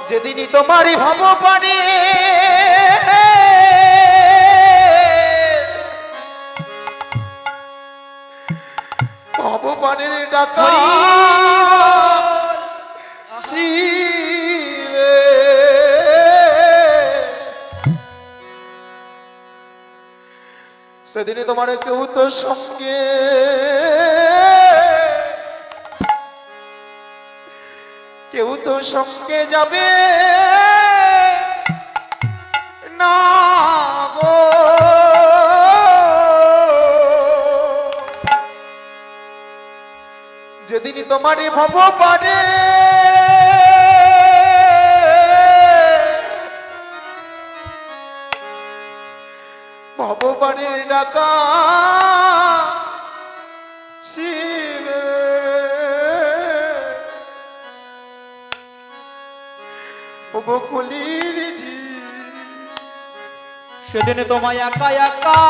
যেদিনই তোমারই ভাব পানে ভাব পানের ডাকা শিবে সেদিনে তোমার কেউ তো সঙ্গে কেউ তো সঙ্গে যাবে না গো যেদিনই তোমারই ভাব পারে ভগবানের ডাকা শিবে ও বকুলির জি সেদিন তোমায় একা একা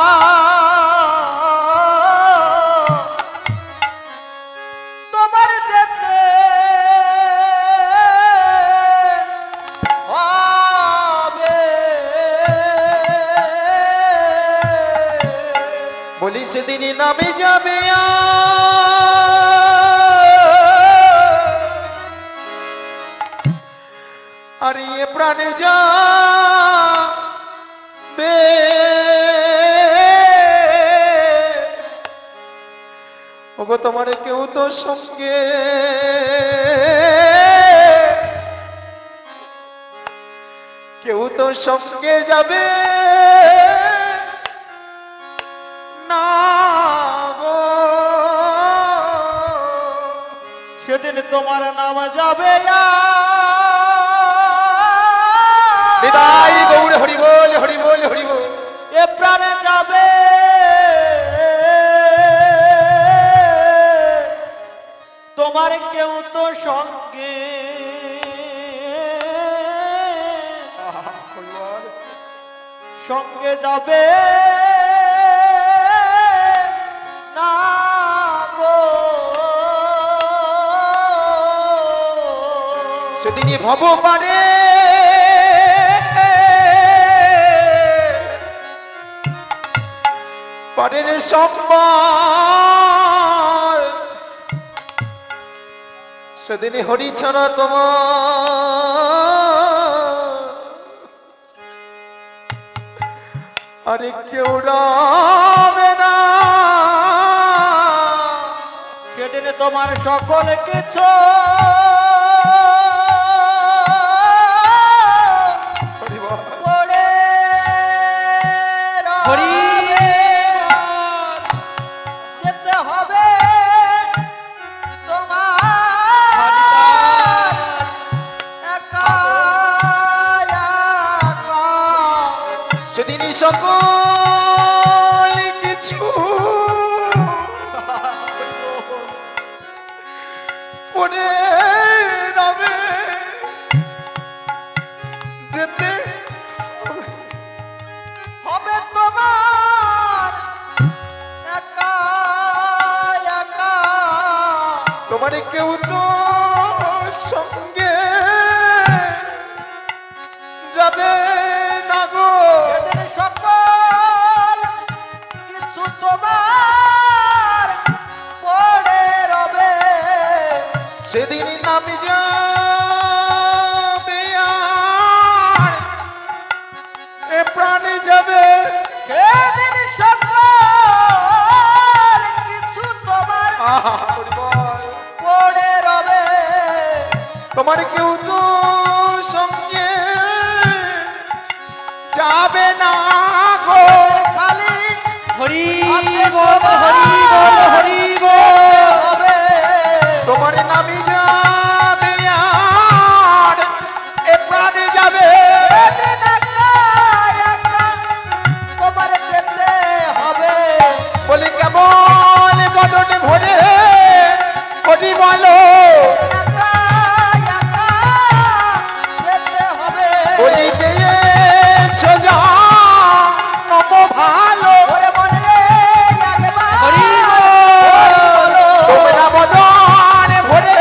তোমার যেতে হবে বলি সেদিনই নামে যাবে আর এ প্রাণে যাবে ওগো তোমার কেউ তো সঙ্গে কেউ তো সঙ্গে যাবে না গো সেদিন তোমার নাম যাবে বিদায় গৌর হরি বল হরি বল হরি বল এ প্রাণে যাবে তোমার কেউ তো সঙ্গে সঙ্গে যাবে না গো সেদিনই ভব পারে পারের সম্মান সেদিনই হরি ছাড়া তোমার আরে কেউ রাবে না সেদিন তোমার সকল কিছু পড়ে রবে। যেতে হবে তোমার একা একা। সেদিনই সকল কিছু পড়ে রবে যেতে হবে তোমার একা একা। তোমার কেউ তো সঙ্গে যাবে না গো এদের সকল কিছু তোমার পড়ে রবে। সেদিনই নামি যাবে আর এ প্রাণে যাবে সেদিন সকল কিছু তোমার পড়ে রবে। তোমার কেউ তো সঙ্গে যাবে না গো খালি হরি বল, হরি বল, হরি বল হবে। তোমার নামি যাবে আর এ প্রাণে যাবে সেদিন একা একা তোমার যেতে হবে। বলি কেমন বদনে ভরে কবি বলো একা একা যেতে হবে। বলি পেয়ে সোজা নম ভালো ওরে মনে রে একবার হরি বলো। তোমরা বদনে ভরে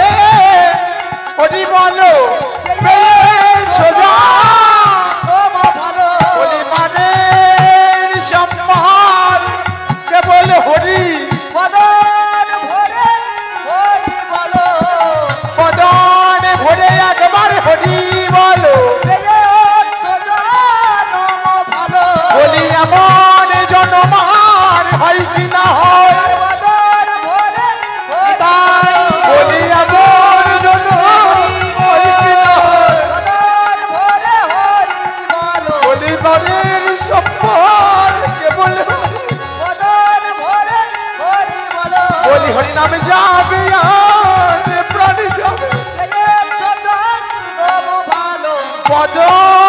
বাজাও